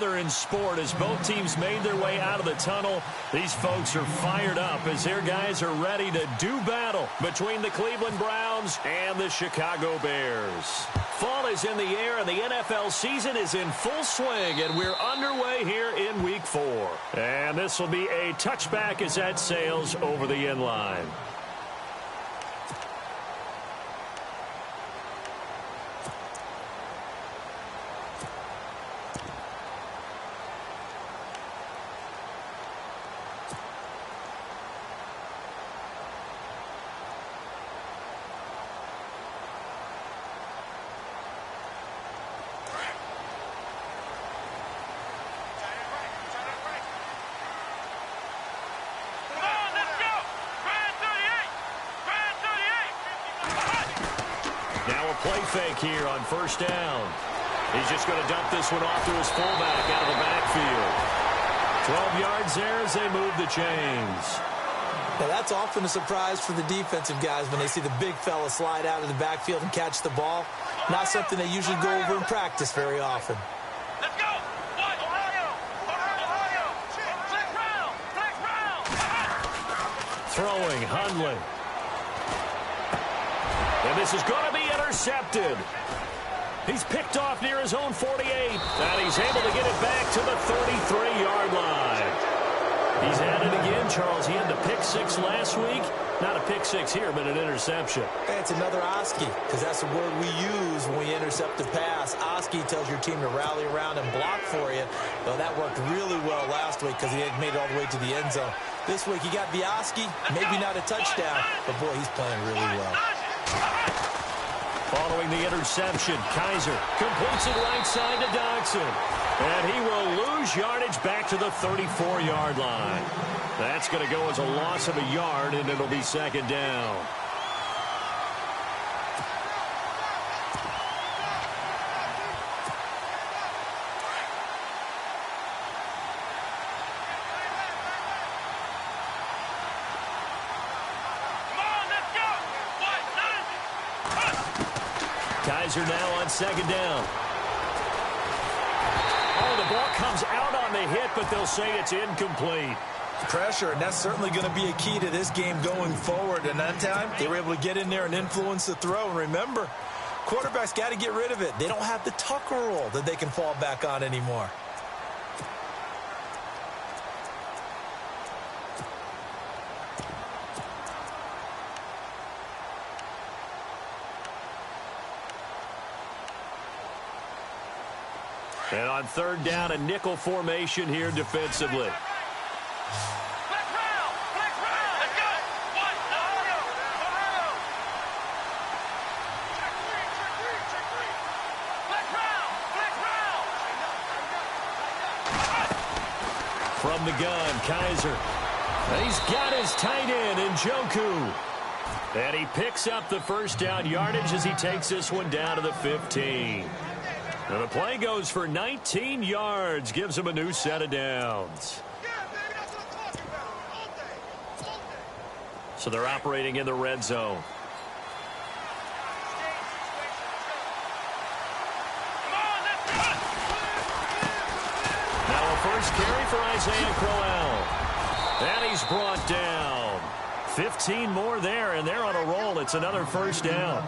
other in sport as both teams made their way out of the tunnel. These folks are fired up as their guys are ready to do battle between the Cleveland Browns and the Chicago Bears. Fall is in the air, and the NFL season is in full swing, and we're underway here in Week 4. And this will be a touchback as that sails over the end line. Play fake here on first down. He's just going to dump this one off to his fullback out of the backfield. 12 yards there as they move the chains. Now that's often a surprise for the defensive guys when they see the big fella slide out of the backfield and catch the ball. Not something they usually go over in practice very often. Let's go! Ohio! Flex round! Throwing, Hundley. And this is going to be intercepted. He's picked off near his own 48. And he's able to get it back to the 33-yard line. He's at it again, Charles. He had the pick six last week. Not a pick six here, but an interception. Hey, it's another Oski, because that's the word we use when we intercept a pass. Oski tells your team to rally around and block for you. Well, that worked really well last week because he had made it all the way to the end zone. This week he got the Oski, maybe not a touchdown, but boy, he's playing really well. Following the interception, Kaiser completes it right side to Dodson. And he will lose yardage back to the 34-yard line. That's going to go as a loss of a yard, and it'll be second down. Kaiser now on second down. Oh, the ball comes out on the hit, but they'll say it's incomplete. Pressure, and that's certainly going to be a key to this game going forward. And that time, they were able to get in there and influence the throw. And remember, quarterbacks got to get rid of it. They don't have the Tucker rule that they can fall back on anymore. And on third down, a nickel formation here defensively. From the gun, Kaiser. And he's got his tight end in Njoku. And he picks up the first down yardage as he takes this one down to the 15. And the play goes for 19 yards, gives him a new set of downs. So they're operating in the red zone. Now a first carry for Isaiah Crowell. And he's brought down. 15 more there, and they're on a roll. It's another first down.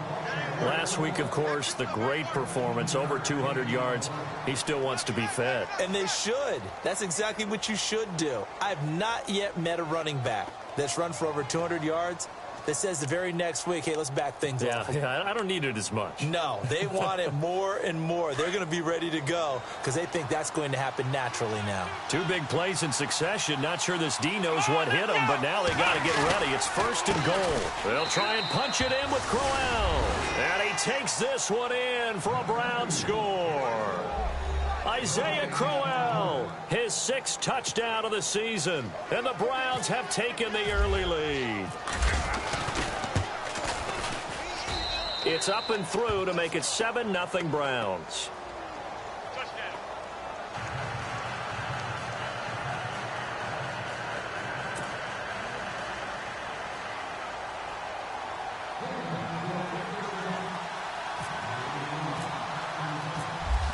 Last week, of course, the great performance, over 200 yards. He still wants to be fed. And they should. That's exactly what you should do. I have not yet met a running back that's run for over 200 yards that says the very next week, hey, let's back things up. Yeah, I don't need it as much. No, they want it more and more. They're going to be ready to go because they think that's going to happen naturally now. Two big plays in succession. Not sure this D knows what hit him, but now they got to get ready. It's first and goal. They'll try and punch it in with Crowell. And he takes this one in for a Brown score. Isaiah Crowell, his sixth touchdown of the season. And the Browns have taken the early lead. It's up and through to make it 7-0 Browns.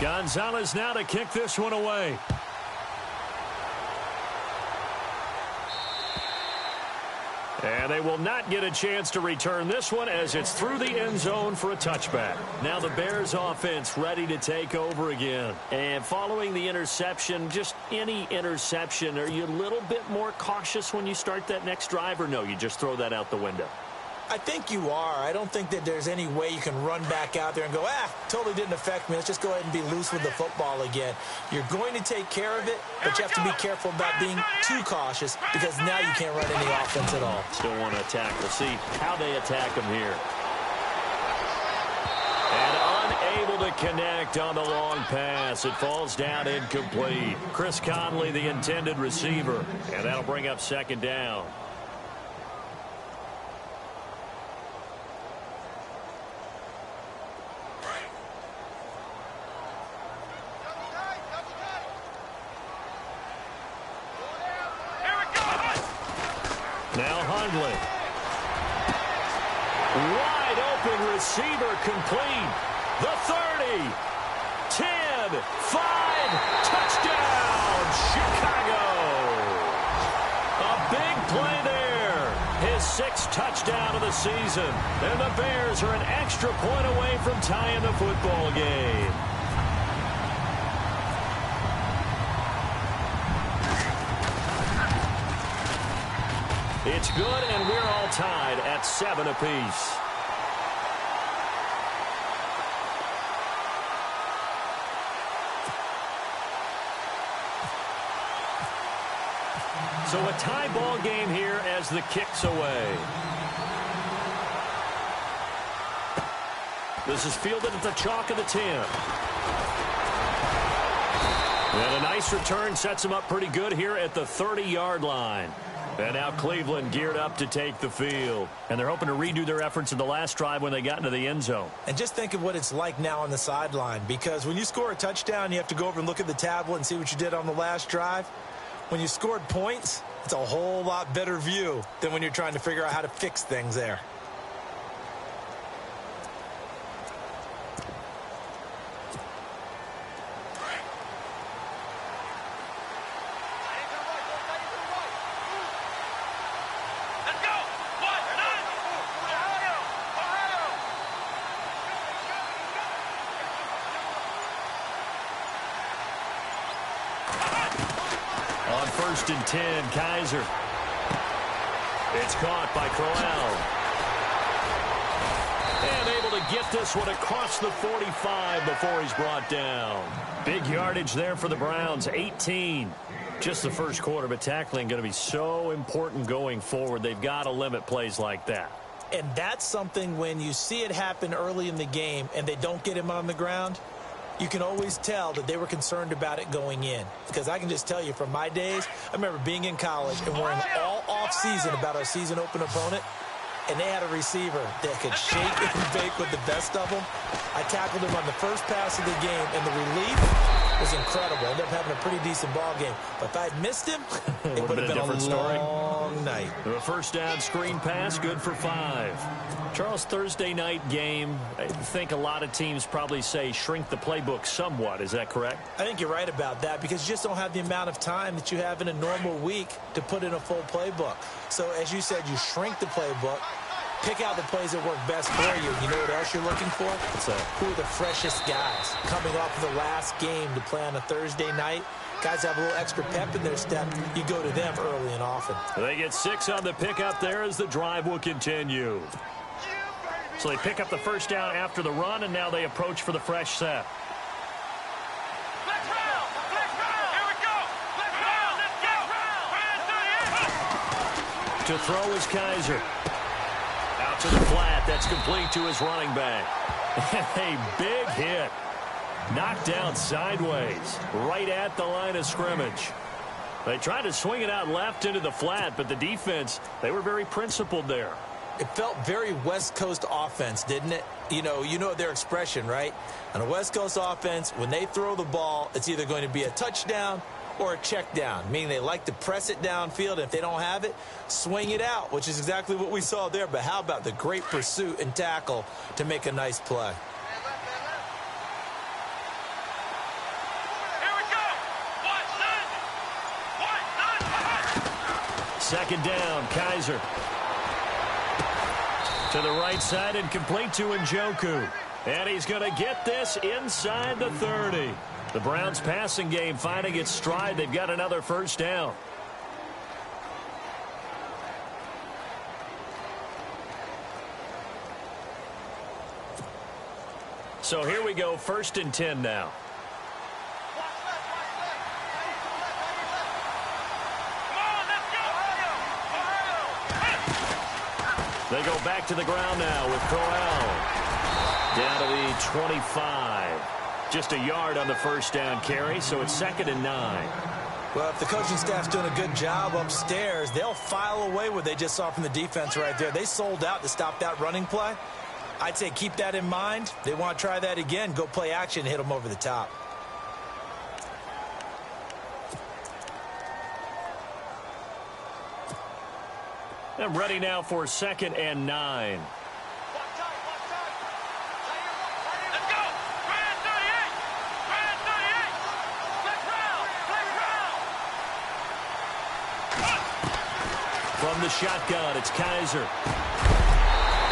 Gonzalez now to kick this one away. And they will not get a chance to return this one as it's through the end zone for a touchback. Now the Bears offense ready to take over again. And following the interception, just any interception, are you a little bit more cautious when you start that next drive, or no, you just throw that out the window? I think you are. I don't think that there's any way you can run back out there and go, totally didn't affect me. Let's just go ahead and be loose with the football again. You're going to take care of it, but you have to be careful about being too cautious because now you can't run any offense at all. Still want to attack. We'll see how they attack them here. And unable to connect on the long pass. It falls down incomplete. Chris Conley, the intended receiver. And that'll bring up second down. Now Hundley. Wide open receiver complete. The 30. 10. 5. Touchdown, Chicago. A big play there. His 6th touchdown of the season. And the Bears are an extra point away from tying the football game. It's good, and we're all tied at 7 apiece. So a tie ball game here as the kick's away. This is fielded at the chalk of the 10. And a nice return sets him up pretty good here at the 30-yard line. And now Cleveland geared up to take the field. And they're hoping to redo their efforts in the last drive when they got into the end zone. And just think of what it's like now on the sideline. Because when you score a touchdown, you have to go over and look at the tablet and see what you did on the last drive. When you scored points, it's a whole lot better view than when you're trying to figure out how to fix things there. On 1st and 10, Kaiser. It's caught by Crowell. And able to get this one across the 45 before he's brought down. Big yardage there for the Browns, 18. Just the first quarter, but tackling going to be so important going forward. They've got to limit plays like that. And that's something when you see it happen early in the game and they don't get him on the ground, you can always tell that they were concerned about it going in. Because I can just tell you from my days, I remember being in college and worrying all off-season about our season-open opponent, and they had a receiver that could shake and bake with the best of them. I tackled him on the first pass of the game, and the relief was incredible. I ended up having a pretty decent ball game. But if I had missed him, it would have been a different long night. The first down screen pass, good for 5. Charles, Thursday night game, I think a lot of teams probably say shrink the playbook somewhat. Is that correct? I think you're right about that because you just don't have the amount of time that you have in a normal week to put in a full playbook. So, as you said, you shrink the playbook. Pick out the plays that work best for you. You know what else you're looking for? So, who are the freshest guys coming off of the last game to play on a Thursday night? Guys have a little extra pep in their step. You go to them early and often. They get 6 on the pickup there as the drive will continue. So they pick up the first down after the run, and now they approach for the fresh set. Let's round! Here we go! Let's go! To throw is Kaiser. Out to the flat. That's complete to his running back. A big hit. Knocked down sideways. Right at the line of scrimmage. They tried to swing it out left into the flat, but the defense, they were very principled there. It felt very West Coast offense, didn't it? You know their expression, right? On a West Coast offense, when they throw the ball, it's either going to be a touchdown or a check down, meaning they like to press it downfield. If they don't have it, swing it out, which is exactly what we saw there. But how about the great pursuit and tackle to make a nice play? second down. Kaiser to the right side and complete to Njoku. And he's going to get this inside the 30. The Browns passing game finding its stride. They've got another first down. So here we go, 1st and 10 now. They go back to the ground now with Crowell. Down to the 25. Just a yard on the first down carry, so it's 2nd and 9. Well, if the coaching staff's doing a good job upstairs, they'll file away what they just saw from the defense right there. They sold out to stop that running play. I'd say keep that in mind. They want to try that again. Go play action, hit them over the top. And ready now for 2nd and 9. From the shotgun, it's Kaiser.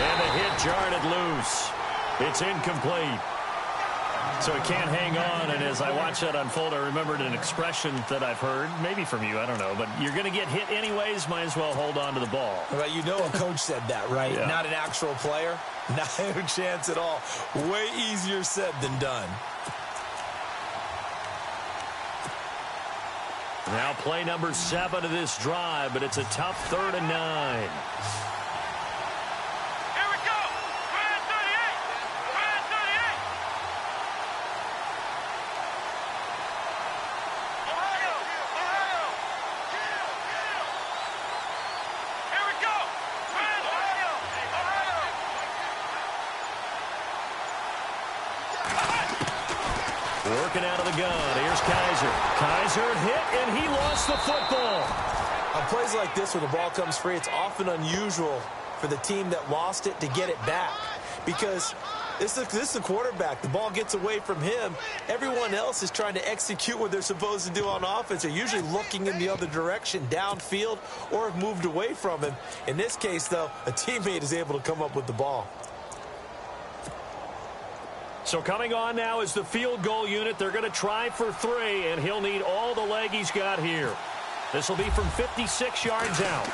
And the hit jarred it loose. It's incomplete. So it can't hang on, and as I watch that unfold, I remembered an expression that I've heard, maybe from you, I don't know, but you're going to get hit anyways, might as well hold on to the ball. Well, you know a coach said that, right? Yeah. Not an actual player. Not a chance at all. Way easier said than done. Now play number 7 of this drive, but it's a tough 3rd and 9. Working out of the gun. Here's Kaiser. Kaiser hit, and he lost the football. On plays like this where the ball comes free, it's often unusual for the team that lost it to get it back. Because this is the quarterback. The ball gets away from him. Everyone else is trying to execute what they're supposed to do on offense. They're usually looking in the other direction, downfield, or have moved away from him. In this case, though, a teammate is able to come up with the ball. So coming on now is the field goal unit. They're going to try for 3, and he'll need all the leg he's got here. This will be from 56 yards out.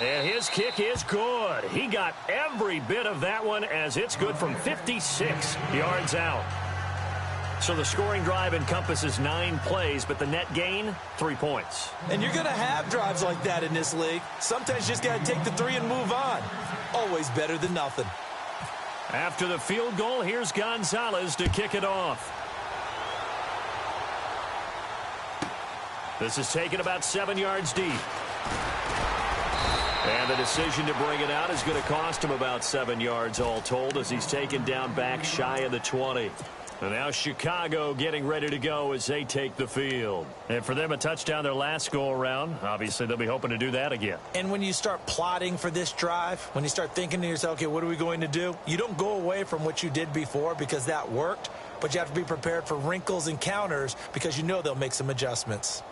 And his kick is good. He got every bit of that one as it's good from 56 yards out. So the scoring drive encompasses 9 plays, but the net gain, 3 points. And you're going to have drives like that in this league. Sometimes you just got to take the 3 and move on. Always better than nothing. After the field goal, here's Gonzalez to kick it off. This is taken about 7 yards deep. And the decision to bring it out is going to cost him about 7 yards all told as he's taken down back shy of the 20. And now Chicago getting ready to go as they take the field. And for them, a touchdown their last go-around. Obviously, they'll be hoping to do that again. And when you start plotting for this drive, when you start thinking to yourself, okay, what are we going to do? You don't go away from what you did before because that worked, but you have to be prepared for wrinkles and counters because you know they'll make some adjustments.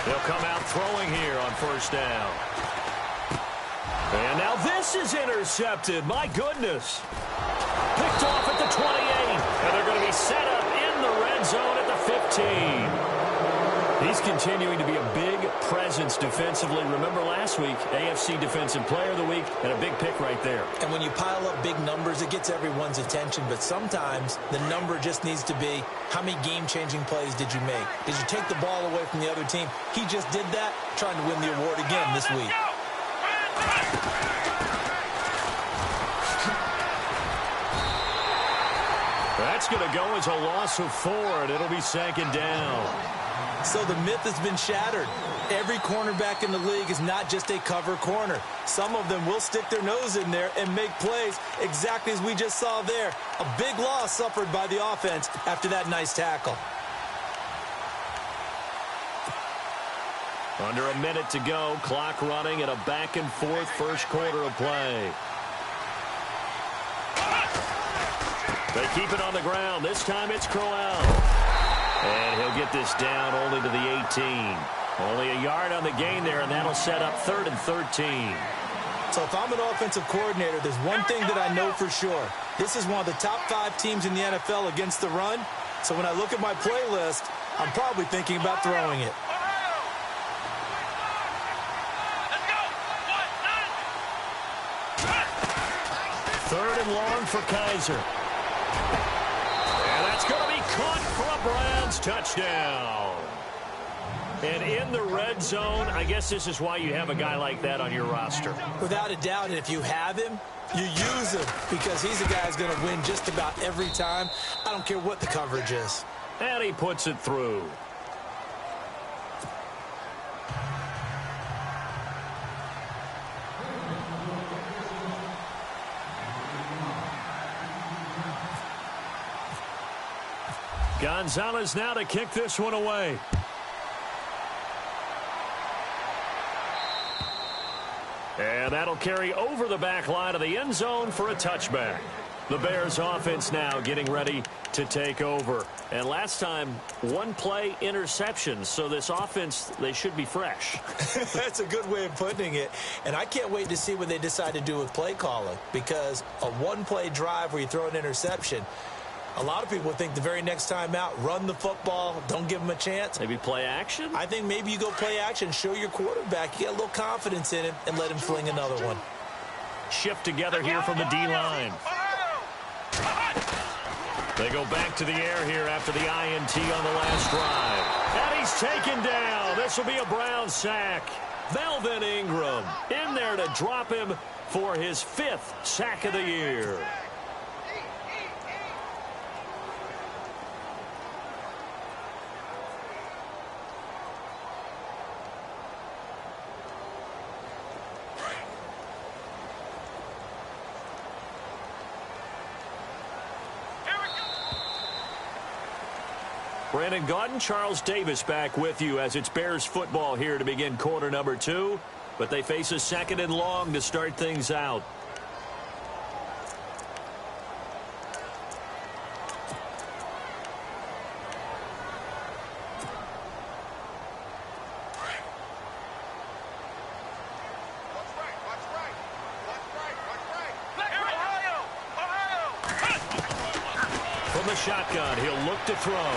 They'll come out throwing here on first down. And now this is intercepted. My goodness. Picked off at the 28. And they're going to be set up in the red zone at the 15. He's continuing to be a big presence defensively. Remember last week, AFC Defensive Player of the Week, and a big pick right there. And when you pile up big numbers, it gets everyone's attention. But sometimes the number just needs to be, how many game-changing plays did you make? Did you take the ball away from the other team? He just did that, trying to win the award again this week. That's going to go as a loss of 4, and it'll be 2nd down. So the myth has been shattered. Every cornerback in the league is not just a cover corner. Some of them will stick their nose in there and make plays exactly as we just saw there. A big loss suffered by the offense after that nice tackle. Under a minute to go. Clock running in a back-and-forth first quarter of play. They keep it on the ground. This time it's Crowell. And he'll get this down only to the 18. Only a yard on the gain there, and that'll set up 3rd and 13. So if I'm an offensive coordinator, there's one thing that I know for sure. This is one of the top 5 teams in the NFL against the run. So when I look at my playlist, I'm probably thinking about throwing it. Third and long for Kaiser. And that's going to be caught for a Browns touchdown. And in the red zone, I guess this is why you have a guy like that on your roster. Without a doubt, and if you have him, you use him because he's a guy who's going to win just about every time. I don't care what the coverage is. And he puts it through. Gonzalez now to kick this one away. And that'll carry over the back line of the end zone for a touchback. The Bears offense now getting ready to take over. And last time, 1 play interception. So this offense, they should be fresh. That's a good way of putting it. And I can't wait to see what they decide to do with play calling. Because a 1-play drive where you throw an interception, a lot of people think the very next time out, run the football, don't give them a chance. Maybe play action? I think maybe you go play action, show your quarterback, you get a little confidence in him, and let him fling another one. Shift together here from the D-line. They go back to the air here after the INT on the last drive. And he's taken down. This will be a Brown sack. Melvin Ingram in there to drop him for his 5th sack of the year. Brandon Gaudin, Charles Davis back with you as it's Bears football here to begin quarter number 2. But they face a 2nd and long to start things out. From the shotgun, he'll look to throw.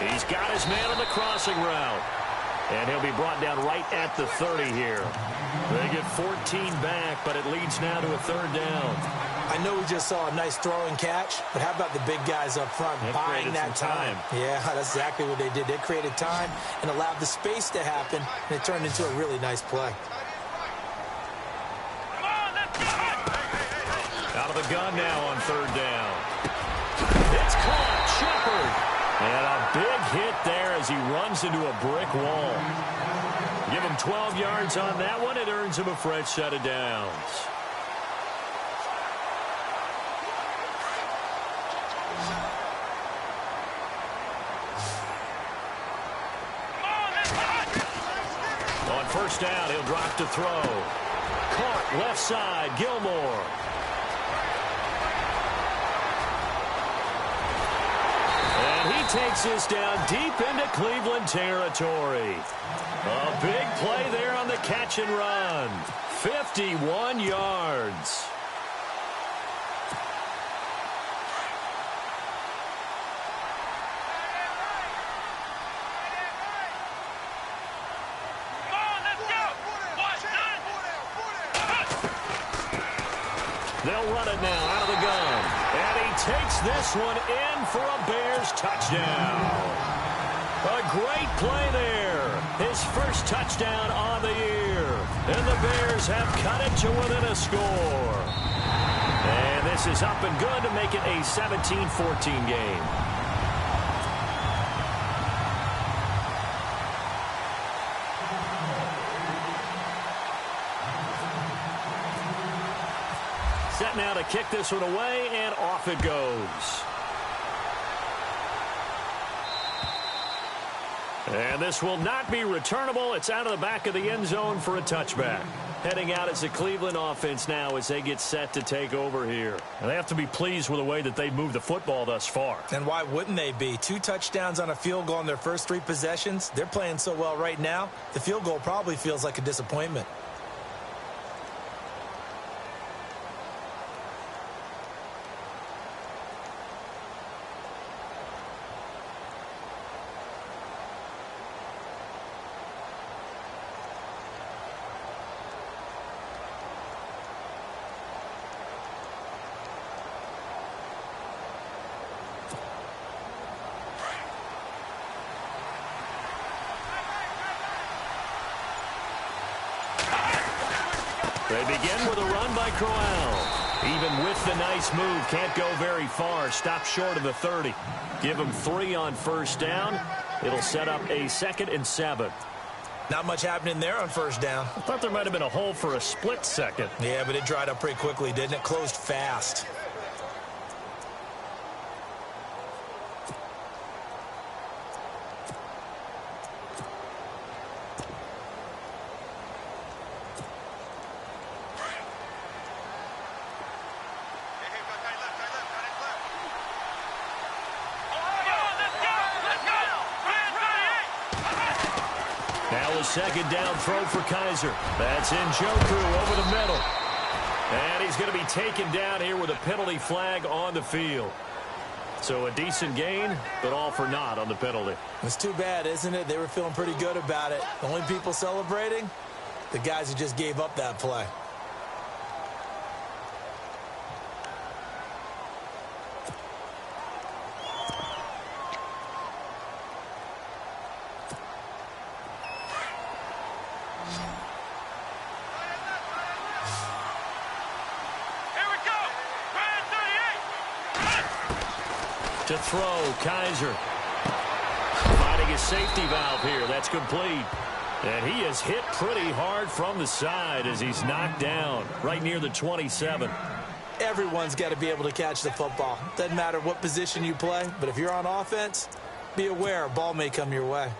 He's got his man on the crossing route. And he'll be brought down right at the 30 here. They get 14 back, but it leads now to a 3rd down. I know we just saw a nice throwing catch, but how about the big guys up front buying that time? Yeah, that's exactly what they did. They created time and allowed the space to happen, and it turned into a really nice play. Out of the gun now on 3rd down. It's caught. Shepard. And a big hit there as he runs into a brick wall. Give him 12 yards on that one. It earns him a fresh set of downs. On 1st down, he'll drop to throw. Caught left side, Gilmore. He takes this down deep into Cleveland territory. A big play there on the catch and run. 51 yards. They'll run it now out of the gun. And he takes this one in for a Bears touchdown. A great play there. His 1st touchdown on the year. And the Bears have cut it to within a score. And this is up and good to make it a 17-14 game. Set now to kick this one away, and off it goes. And this will not be returnable. It's out of the back of the end zone for a touchback. Heading out as the Cleveland offense now as they get set to take over here. And they have to be pleased with the way that they've moved the football thus far. And why wouldn't they be? 2 touchdowns on a field goal in their first 3 possessions. They're playing so well right now, the field goal probably feels like a disappointment. They begin with a run by Crowell. Even with the nice move, can't go very far. Stop short of the 30. Give him 3 on first down. It'll set up a 2nd and 7. Not much happening there on first down. I thought there might have been a hole for a split second. Yeah, but it dried up pretty quickly, didn't it? Closed fast. Now a 2nd down throw for Kaiser. That's Njoku over the middle. And he's going to be taken down here with a penalty flag on the field. So a decent gain, but all for naught on the penalty. It's too bad, isn't it? They were feeling pretty good about it. The only people celebrating, the guys who just gave up that play. To throw, Kaiser. Finding a safety valve here. That's complete. And he is hit pretty hard from the side as he's knocked down right near the 27. Everyone's got to be able to catch the football. Doesn't matter what position you play, but if you're on offense, be aware a ball may come your way.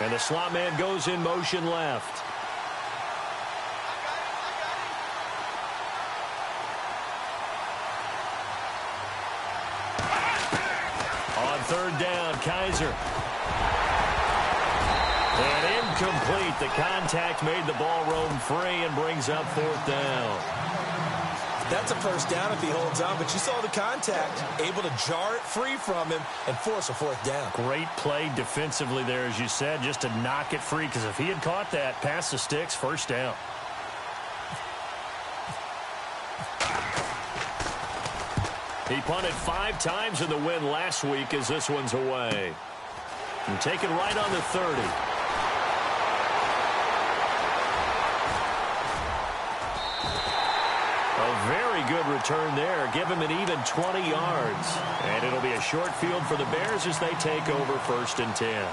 And the slot man goes in motion left. On 3rd down, Kaiser. And incomplete. The contact made the ball roam free and brings up 4th down. That's a first down if he holds on, but you saw the contact, able to jar it free from him and force a 4th down. Great play defensively there, as you said, just to knock it free, because if he had caught that, past the sticks, 1st down. He punted 5 times in the win last week as this one's away. And taken right on the 30. A very good return there. Give him an even 20 yards. And it'll be a short field for the Bears as they take over 1st and 10.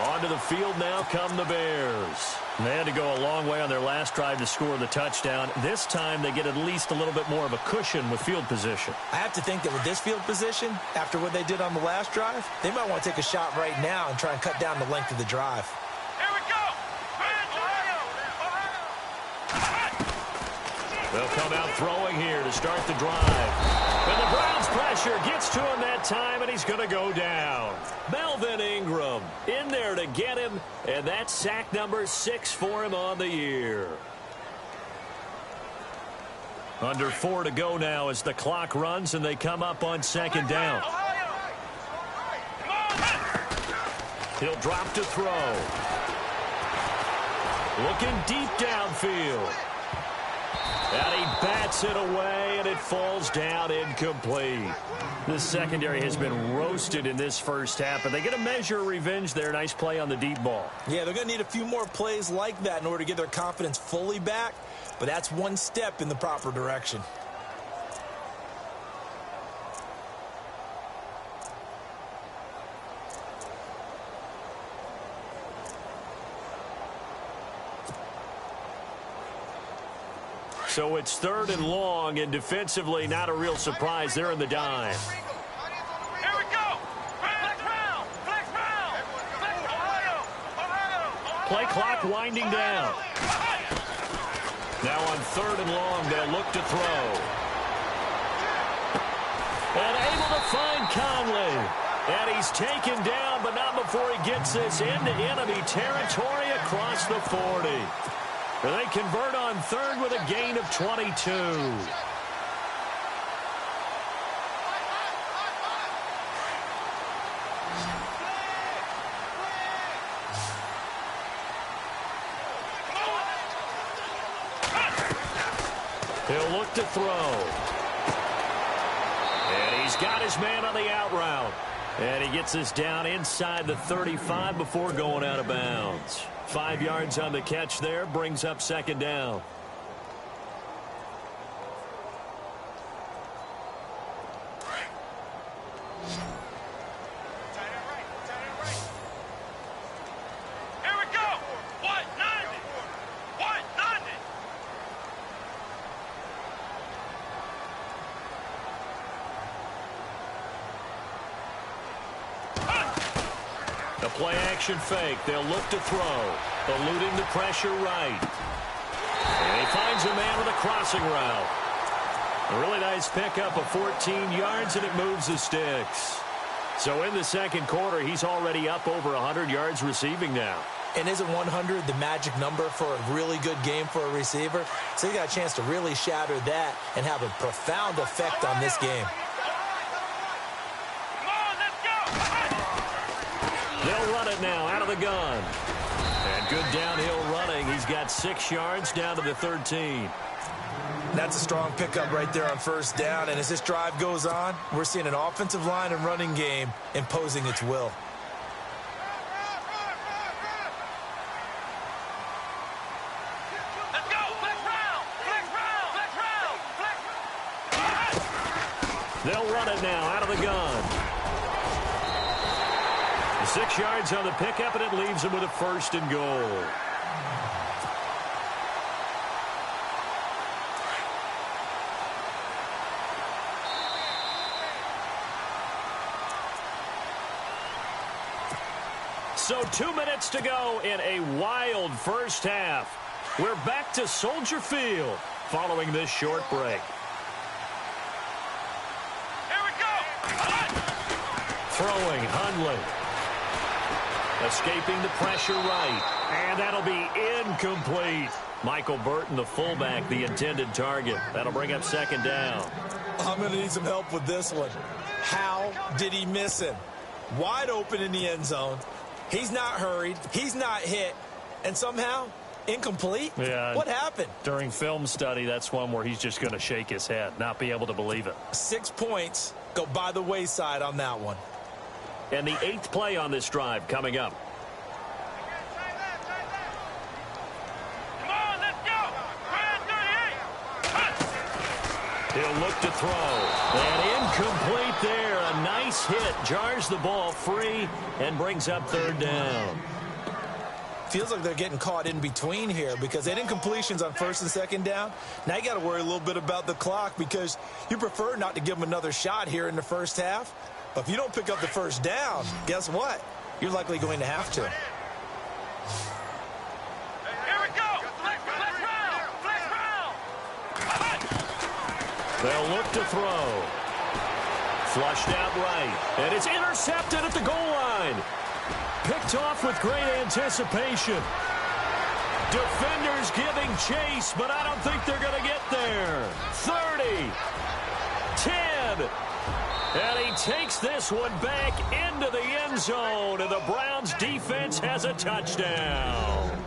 Onto the field now come the Bears. They had to go a long way on their last drive to score the touchdown. This time they get at least a little bit more of a cushion with field position. I have to think that with this field position, after what they did on the last drive, they might want to take a shot right now and try and cut down the length of the drive. Here we go! They'll come out throwing here to start the drive. And the Browns pressure gets to him that time, and he's going to go down. Melvin Ingram in there to get him, and that's sack number 6 for him on the year. Under 4 to go now as the clock runs, and they come up on 2nd down. He'll drop to throw. Looking deep downfield. And he bats it away, and it falls down incomplete. This secondary has been roasted in this first half, but they get a measure of revenge there. Nice play on the deep ball. Yeah, they're going to need a few more plays like that in order to get their confidence fully back, but that's one step in the proper direction. So it's 3rd and long, and defensively not a real surprise. They're in the dime. Here we go. Flex round. Flex round. Ohio. Play clock winding down. Now on 3rd and long, they'll look to throw. And able to find Conley. And he's taken down, but not before he gets this into enemy territory across the 40. And they convert on 3rd with a gain of 22. He'll look to throw. And he's got his man on the out route. And he gets us down inside the 35 before going out of bounds. 5 yards on the catch there, brings up 2nd down. Here we go. What? 90. What? 90. The play action fake. They'll look to throw. Eluding the pressure right. And he finds a man with a crossing route. A really nice pickup of 14 yards, and it moves the sticks. So in the 2nd quarter, he's already up over 100 yards receiving now. And isn't 100 the magic number for a really good game for a receiver? So he got a chance to really shatter that and have a profound effect on this game. Come on, let's go. They'll run it now out of the gun. And good downhill running. He's got 6 yards down to the 13. That's a strong pickup right there on 1st down. And as this drive goes on, we're seeing an offensive line and running game imposing its will. Let's go. Flex round. Flex round. Flex round. Flex. They'll run it now out of the gun. 6 yards on the pickup, and it leaves him with a 1st and goal. So 2 minutes to go in a wild first half. We're back to Soldier Field following this short break. Here we go. Throwing, Hundley. Escaping the pressure right. And that'll be incomplete. Michael Burton, the fullback, the intended target. That'll bring up 2nd down. I'm going to need some help with this one. How did he miss him? Wide open in the end zone. He's not hurried. He's not hit. And somehow, incomplete? Yeah. What happened? During film study, that's one where he's just going to shake his head, not be able to believe it. 6 points go by the wayside on that one. And the 8th play on this drive coming up. Come on, let's go. 38. He'll look to throw. And incomplete there. A nice hit. Jars the ball free and brings up 3rd down. Feels like they're getting caught in between here because they had incompletions on 1st and 2nd down. Now you got to worry a little bit about the clock because you prefer not to give them another shot here in the 1st half. But if you don't pick up the 1st down, guess what? You're likely going to have to. Here we go. Flex round. Flex round. They'll look to throw. Flushed out right. And it's intercepted at the goal line. Picked off with great anticipation. Defenders giving chase, but I don't think they're going to get there. 30. 10. And he takes this one back into the end zone, and the Browns defense has a touchdown.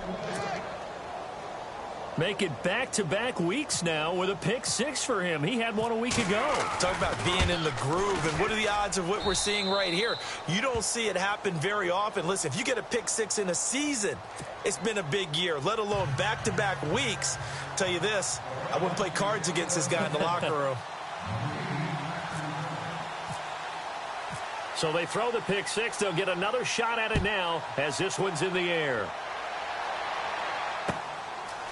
Make it back-to-back weeks now with a pick 6 for him. He had one a week ago. Talk about being in the groove, and what are the odds of what we're seeing right here? You don't see it happen very often. Listen, if you get a pick 6 in a season, it's been a big year, let alone back-to-back weeks. I'll tell you this, I wouldn't play cards against this guy in the locker room. So they throw the pick 6. They'll get another shot at it now as this one's in the air.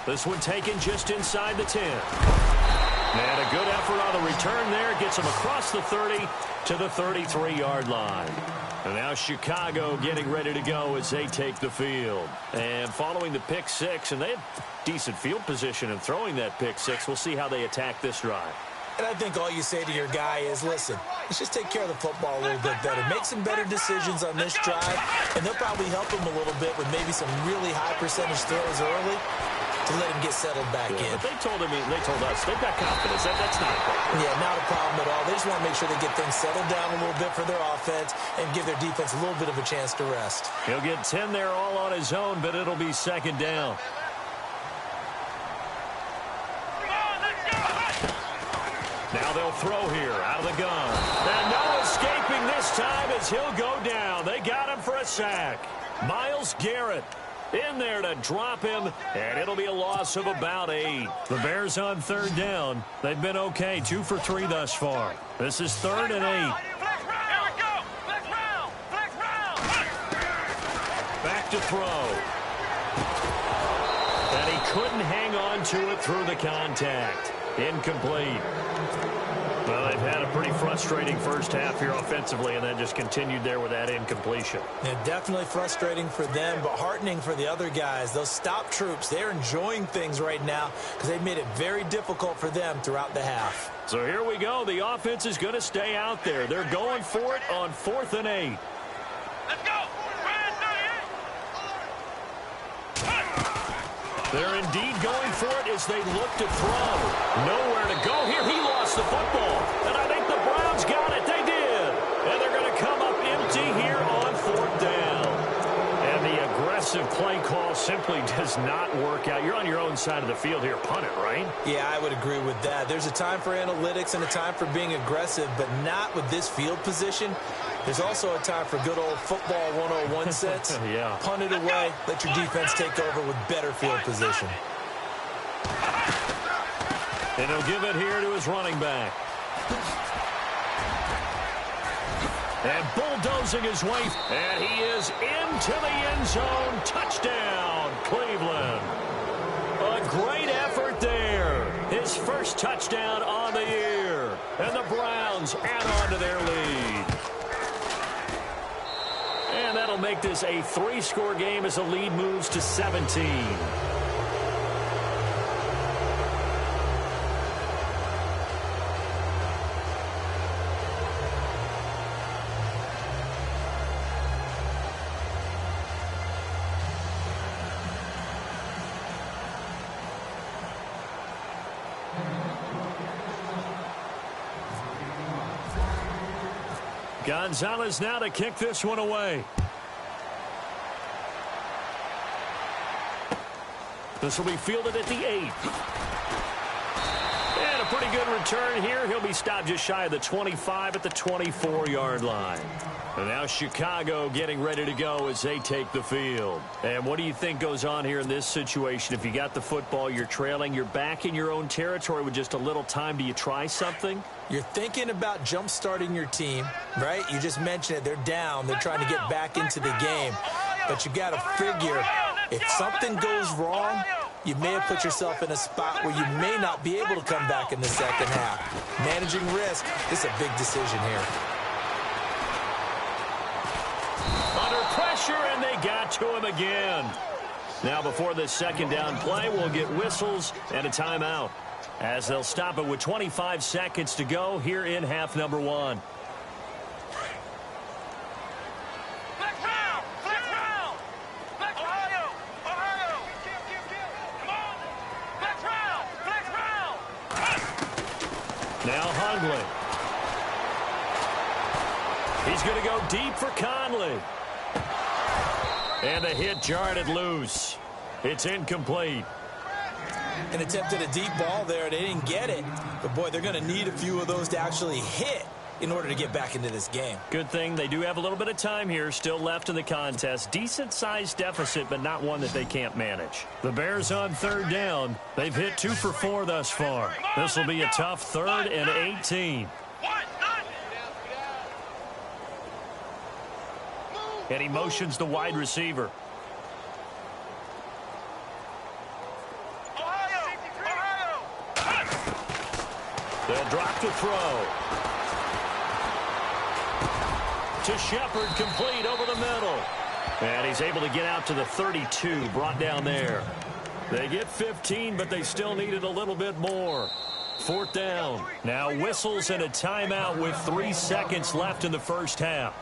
This one taken just inside the 10. And a good effort on the return there. Gets him across the 30 to the 33-yard line. And now Chicago getting ready to go as they take the field. And following the pick six, and they had decent field position in throwing that pick six. We'll see how they attack this drive. And I think all you say to your guy is, listen, let's just take care of the football a little bit better. Make some better decisions on this drive, and they'll probably help him a little bit with maybe some really high percentage throws early to let him get settled back in. But they told us, they've got confidence. That's not a problem. Yeah, not a problem at all. They just want to make sure they get things settled down a little bit for their offense and give their defense a little bit of a chance to rest. He'll get 10 there all on his own, but it'll be second down. Now they'll throw here out of the gun. And no escaping this time as he'll go down. They got him for a sack. Myles Garrett in there to drop him, and it'll be a loss of about 8. The Bears on third down. They've been okay, 2 for 3 thus far. This is 3rd and 8. Back to throw. And he couldn't hang on to it through the contact. Incomplete. Well, they've had a pretty frustrating first half here offensively, and then just continued there with that incompletion. Yeah, definitely frustrating for them, but heartening for the other guys. Those stop troops, they're enjoying things right now because they've made it very difficult for them throughout the half. So here we go. The offense is going to stay out there. They're going for it on 4th and 8. Let's go. They're indeed going for it as they look to throw. Nowhere to go here. He lost the football. And I think the Browns got it. They did. And they're going to come up empty here on 4th down. And the aggressive play call simply does not work out. You're on your own side of the field here. Punt it, right? Yeah, I would agree with that. There's a time for analytics and a time for being aggressive, but not with this field position. There's also a time for good old football 101 sense. Yeah. Punt it away. Let your defense take over with better field position. And he'll give it here to his running back. And bulldozing his way. And he is into the end zone. Touchdown, Cleveland. A great effort there. His first touchdown on the year. And the Browns add on to their lead. And that'll make this a 3-score game as the lead moves to 17. Gonzalez now to kick this one away. This will be fielded at the 8. And a pretty good return here. He'll be stopped just shy of the 25 at the 24-yard line. And now Chicago getting ready to go as they take the field. And what do you think goes on here in this situation? If you got the football, you're trailing, you're back in your own territory with just a little time. Do you try something? You're thinking about jump-starting your team, right? You just mentioned it. They're down. They're trying to get back into the game. But you got to figure, if something goes wrong, you may have put yourself in a spot where you may not be able to come back in the second half. Managing risk, this is a big decision here. Under pressure, and they got to him again. Now, before this second down play, we'll get whistles and a timeout, as they'll stop it with 25 seconds to go here in half number 1. Now Hundley. He's going to go deep for Conley. And the hit jarred it loose. It's incomplete. An attempt at a deep ball there. They didn't get it. But, boy, they're going to need a few of those to actually hit in order to get back into this game. Good thing they do have a little bit of time here still left in the contest. Decent-sized deficit, but not one that they can't manage. The Bears on third down. They've hit 2 for 4 thus far. This will be a tough 3rd and 18. And he motions the wide receiver. They'll drop the throw. To Shepard, complete over the middle. And he's able to get out to the 32, brought down there. They get 15, but they still needed a little bit more. 4th down. Now whistles and a timeout with 3 seconds left in the first half.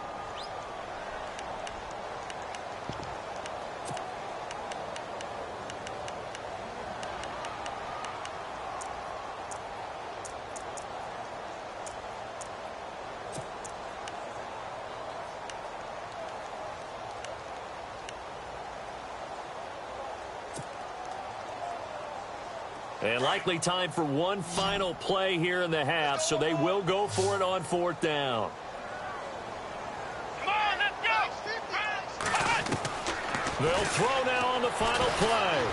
And likely time for one final play here in the half, so they will go for it on 4th down. Come on, let's go! They'll throw now on the final play.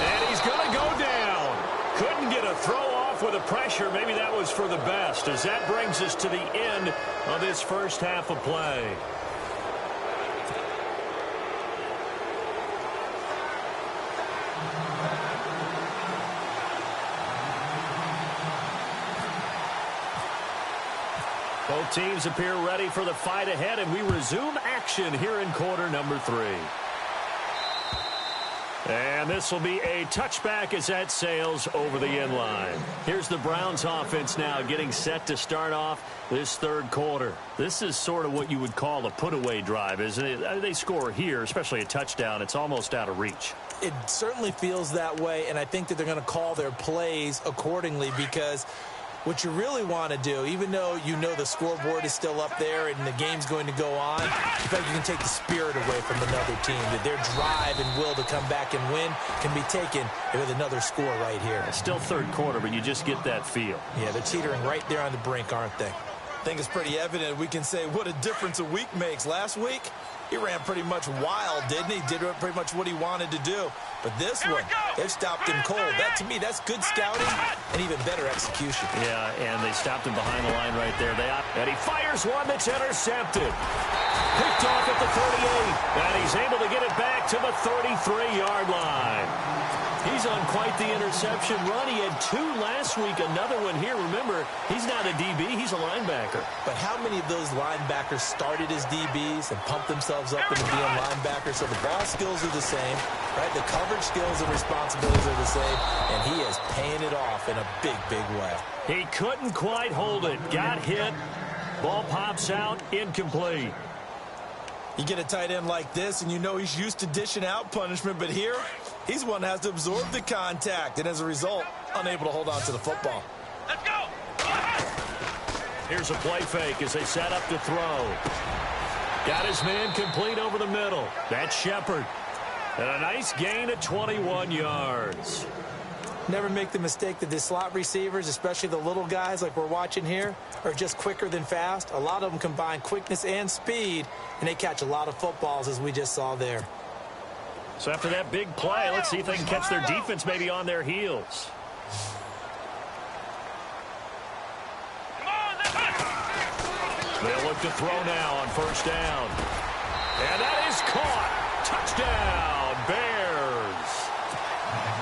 And he's going to go down. Couldn't get a throw off with the pressure. Maybe that was for the best, as that brings us to the end of this first half of play. Both teams appear ready for the fight ahead, and we resume action here in quarter number 3. And this will be a touchback as that sails over the end line. Here's the Browns offense now getting set to start off this third quarter. This is sort of what you would call a put-away drive, isn't it? They score here, especially a touchdown. It's almost out of reach. It certainly feels that way, and I think that they're going to call their plays accordingly, because what you really want to do, even though you know the scoreboard is still up there and the game's going to go on, I think you can take the spirit away from another team, that their drive and will to come back and win can be taken with another score right here. It's still third quarter, but you just get that feel. Yeah, they're teetering right there on the brink, aren't they? I think it's pretty evident we can say what a difference a week makes. Last week, he ran pretty much wild, didn't he? Did pretty much what he wanted to do. But this one, they've stopped him cold. That, to me, that's good scouting and even better execution. Yeah, and they stopped him behind the line right there. And he fires one that's intercepted. Picked off at the 38, and he's able to get it back to the 33-yard line. He's on quite the interception run. He had 2 last week, another one here. Remember, he's not a DB, he's a linebacker. But how many of those linebackers started as DBs and pumped themselves up into being linebackers? So the ball skills are the same, right? The coverage skills and responsibilities are the same, and he is paying it off in a big, big way. He couldn't quite hold it. Got hit. Ball pops out, incomplete. You get a tight end like this, and you know he's used to dishing out punishment, but here, he's one that has to absorb the contact, and as a result, unable to hold on to the football. Let's go! Here's a play fake as they set up to throw. Got his man complete over the middle. That's Shepard. And a nice gain of 21 yards. Never make the mistake that the slot receivers, especially the little guys like we're watching here, are just quicker than fast. A lot of them combine quickness and speed, and they catch a lot of footballs, as we just saw there. So after that big play, let's see if they can catch their defense maybe on their heels. They'll look to throw now on first down. And that is caught. Touchdown, Bears.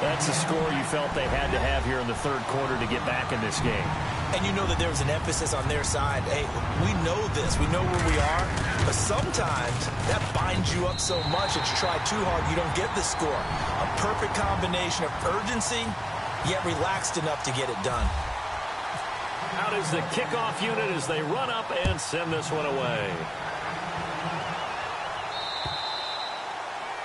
That's a score you felt they had to have here in the third quarter to get back in this game. And you know that there was an emphasis on their side. Hey, we know this. We know where we are. But sometimes that binds you up so much that you try too hard, you don't get the score. A perfect combination of urgency, yet relaxed enough to get it done. Out is the kickoff unit as they run up and send this one away.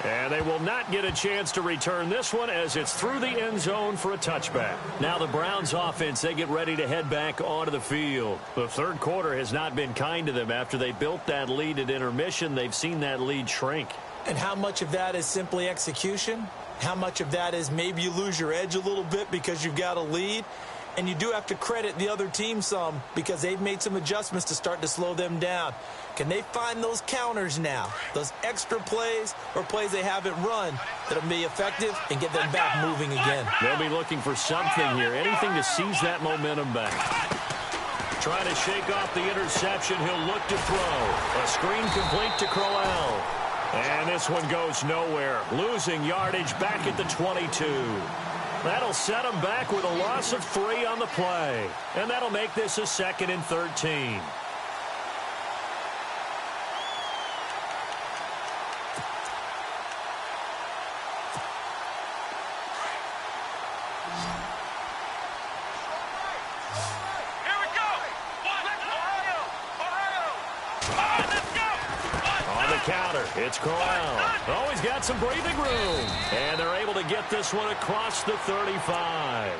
And they will not get a chance to return this one as it's through the end zone for a touchback. Now the Browns offense, they get ready to head back onto the field. The third quarter has not been kind to them. After they built that lead at intermission, they've seen that lead shrink. And how much of that is simply execution? How much of that is maybe you lose your edge a little bit because you've got a lead? And you do have to credit the other team some because they've made some adjustments to start to slow them down. Can they find those counters now, those extra plays or plays they haven't run that'll be effective and get them back moving again? They'll be looking for something here, anything to seize that momentum back. Trying to shake off the interception, he'll look to throw. A screen complete to Crowell. And this one goes nowhere, losing yardage back at the 22. That'll set them back with a loss of 3 on the play. And that'll make this a 2nd and 13. Counter. It's Corral. Oh, he's got some breathing room. And they're able to get this one across the 35.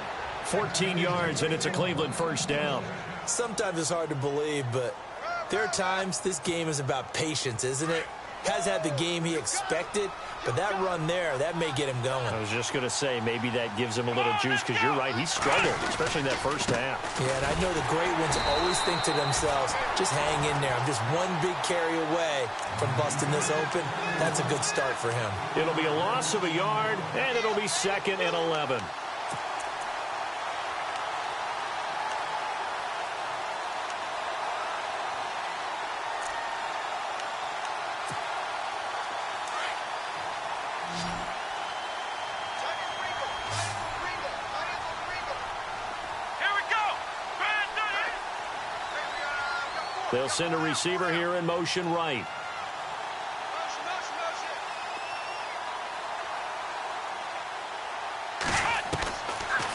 14 yards, and it's a Cleveland first down. Sometimes it's hard to believe, but there are times this game is about patience, isn't it? Has had the game he expected, but that run there, that may get him going. I was just going to say, maybe that gives him a little juice, because you're right, he struggled, especially in that first half. Yeah, and I know the great ones always think to themselves, just hang in there. I'm just one big carry away from busting this open. That's a good start for him. It'll be a loss of a yard, and it'll be 2nd and 11. They'll send a receiver here in motion right.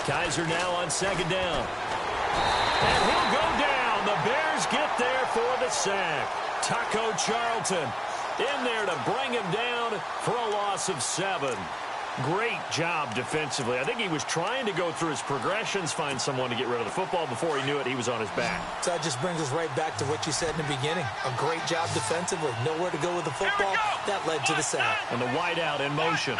Kaiser now on 2nd down. And he'll go down. The Bears get there for the sack. Taco Charlton in there to bring him down for a loss of 7. Great job defensively. I think he was trying to go through his progressions, find someone to get rid of the football. Before he knew it, he was on his back. So that just brings us right back to what you said in the beginning. A great job defensively. Nowhere to go with the football. That led to the sack. And the wide out in motion.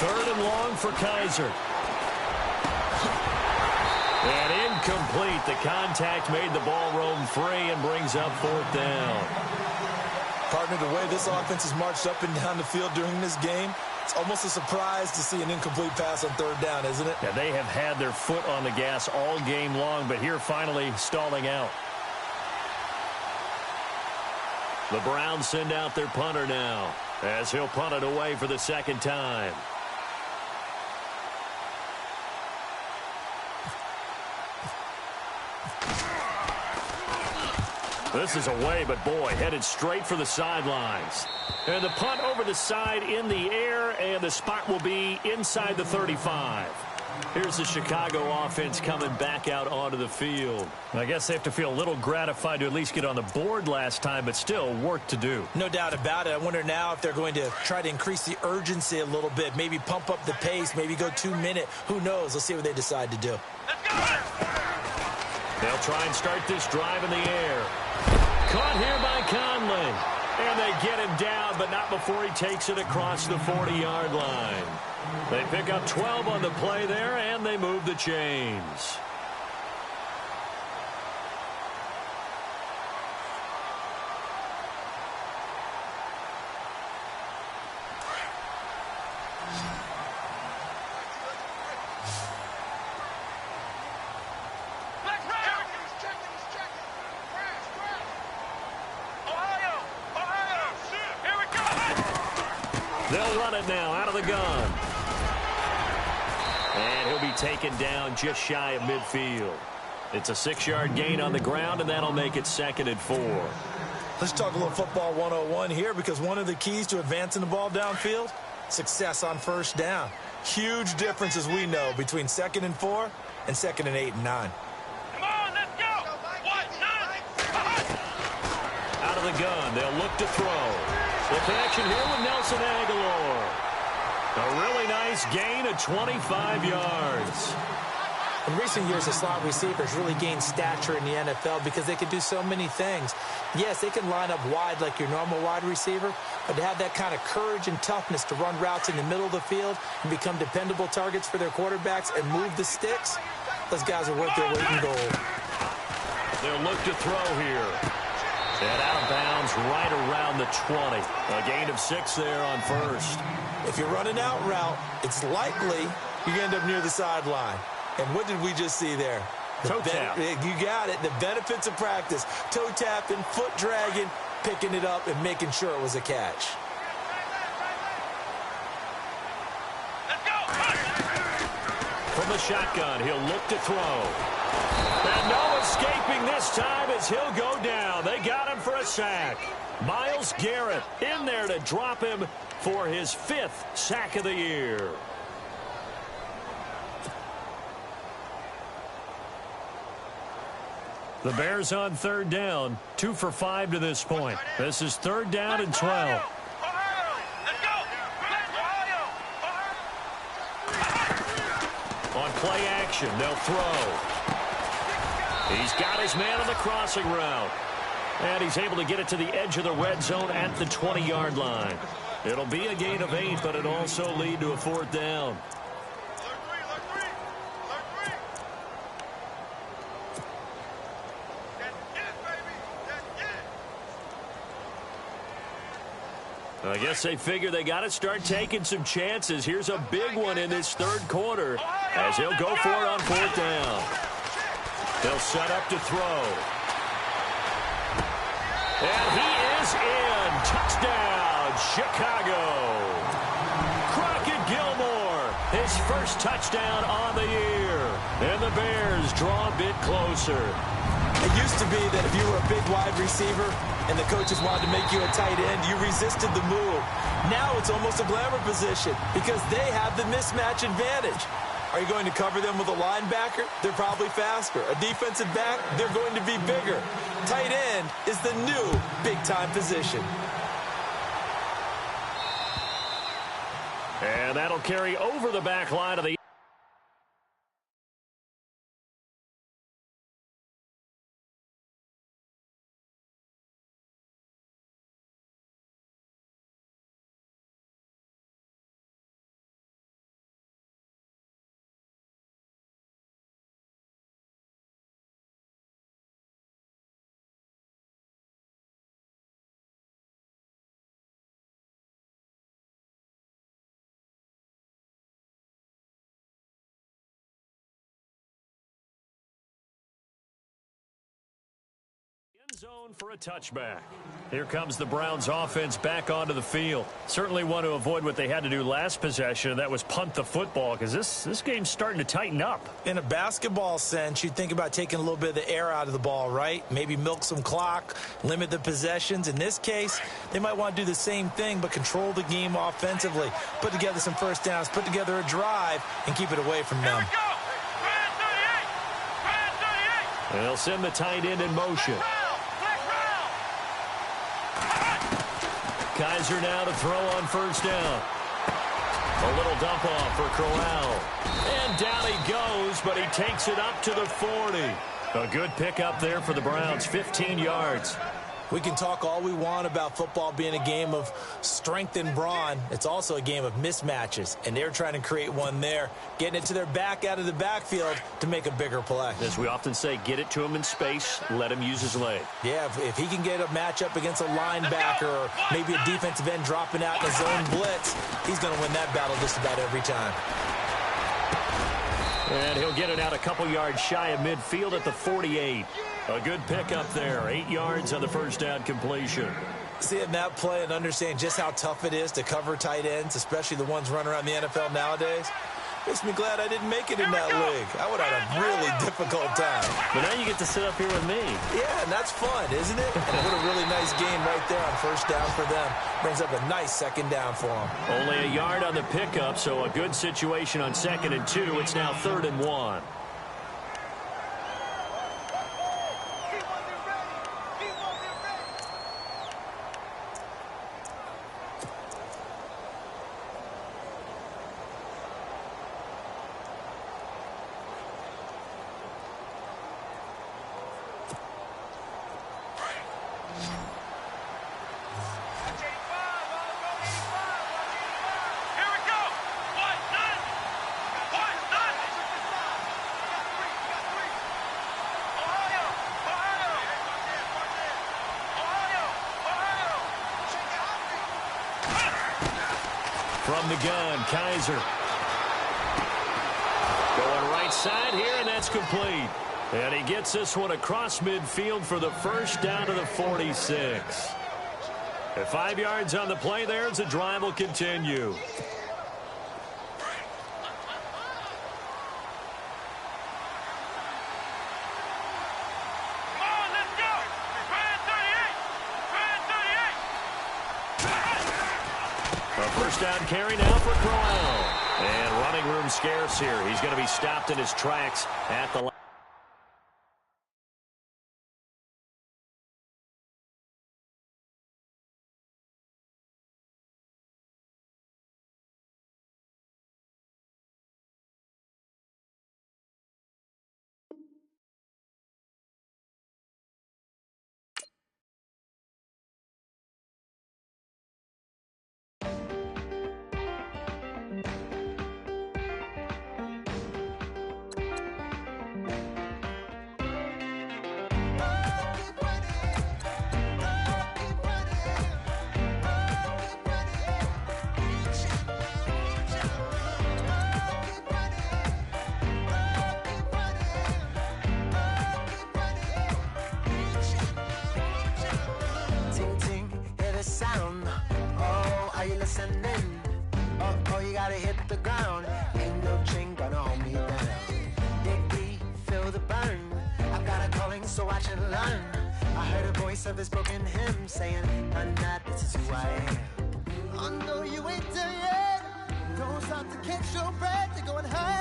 Third and long for Kaiser. And incomplete. The contact made the ball roam free and brings up 4th down. Partner, the way this offense has marched up and down the field during this game, it's almost a surprise to see an incomplete pass on 3rd down, isn't it? Yeah, they have had their foot on the gas all game long, but here finally stalling out. The Browns send out their punter now, as he'll punt it away for the 2nd time. This is away, but boy, headed straight for the sidelines. And the punt over the side in the air, and the spot will be inside the 35. Here's the Chicago offense coming back out onto the field. I guess they have to feel a little gratified to at least get on the board last time, but still work to do. No doubt about it. I wonder now if they're going to try to increase the urgency a little bit, maybe pump up the pace, maybe go 2-minute. Who knows? Let's see what they decide to do. They'll try and start this drive in the air. Caught here by Conley. And they get him down, but not before he takes it across the 40-yard line. They pick up 12 on the play there, and they move the chains. They'll run it now out of the gun. And he'll be taken down just shy of midfield. It's a 6-yard gain on the ground, and that'll make it 2nd and 4. Let's talk a little football 101 here, because one of the keys to advancing the ball downfield, success on 1st down. Huge difference, as we know, between 2nd and 4 and 2nd and 8 and 9. Come on, let's go. 1-9. Out of the gun, they'll look to throw. The connection here with Nelson Aguilar. A really nice gain of 25 yards. In recent years, the slot receivers really gained stature in the NFL because they can do so many things. Yes, they can line up wide like your normal wide receiver, but to have that kind of courage and toughness to run routes in the middle of the field and become dependable targets for their quarterbacks and move the sticks, those guys are worth their weight in gold. They'll look to throw here. And out of bounds right around the 20. A gain of 6 there on 1st. If you're running out route, it's likely you're going to end up near the sideline. And what did we just see there? Toe tap. You got it. The benefits of practice. Toe tapping, foot dragging, picking it up, and making sure it was a catch. From the shotgun, he'll look to throw. And no escaping this time as he'll go down. They got him for a sack. Myles Garrett in there to drop him for his 5th sack of the year. The Bears on 3rd down, 2 for 5 to this point. This is 3rd down and 12. On play action, they'll throw. He's got his man on the crossing route. And he's able to get it to the edge of the red zone at the 20-yard line. It'll be a gain of 8, but it'll also lead to a 4th down. I guess they figure they got to start taking some chances. Here's a big one in this 3rd quarter as he'll go for it on 4th down. They'll set up to throw. And he is in. Touchdown, Chicago. Crockett Gilmore, his 1st touchdown on the year. And the Bears draw a bit closer. It used to be that if you were a big wide receiver and the coaches wanted to make you a tight end, you resisted the move. Now it's almost a glamour position because they have the mismatch advantage. Are you going to cover them with a linebacker? They're probably faster. A defensive back? They're going to be bigger. Tight end is the new big-time position. And that'll carry over the back line of the end zone for a touchback. Here comes the Browns offense back onto the field. Certainly want to avoid what they had to do last possession, and that was punt the football, because this game's starting to tighten up. In a basketball sense, you think about taking a little bit of the air out of the ball, right? Maybe milk some clock, limit the possessions. In this case, they might want to do the same thing, but control the game offensively. Put together some first downs, put together a drive, and keep it away from them. And they'll send the tight end in motion. Kaiser now to throw on 1st down. A little dump off for Corral. And down he goes, but he takes it up to the 40. A good pickup there for the Browns, 15 yards. We can talk all we want about football being a game of strength and brawn. It's also a game of mismatches, and they're trying to create one there, getting it to their back out of the backfield to make a bigger play. As we often say, get it to him in space, let him use his leg. Yeah, if he can get a matchup against a linebacker or maybe a defensive end dropping out in a zone blitz, he's going to win that battle just about every time. And he'll get it out a couple yards shy of midfield at the 48. A good pickup there, 8 yards on the 1st down completion. Seeing that play and understanding just how tough it is to cover tight ends, especially the ones running around the NFL nowadays, makes me glad I didn't make it in that league. I would have had a really difficult time. But now you get to sit up here with me. Yeah, and that's fun, isn't it? And what a really nice gain right there on 1st down for them. Brings up a nice 2nd down for them. Only a yard on the pickup, so a good situation on 2nd and 2. It's now 3rd and 1. From the gun, Kaiser. Going right side here, and that's complete. And he gets this one across midfield for the first down to the 46. At 5 yards on the play there as the drive will continue. A first down carry now for Crowell. And running room scarce here. He's going to be stopped in his tracks at the line. Oh, you gotta hit the ground. Ain't no chain gonna hold me down. Dig deep, feel the burn. I've got a calling, so watch and learn. I heard a voice of this broken hymn saying, "I'm not, this is who I am." I know you ain't there yet. Don't stop to catch your breath. You're going high.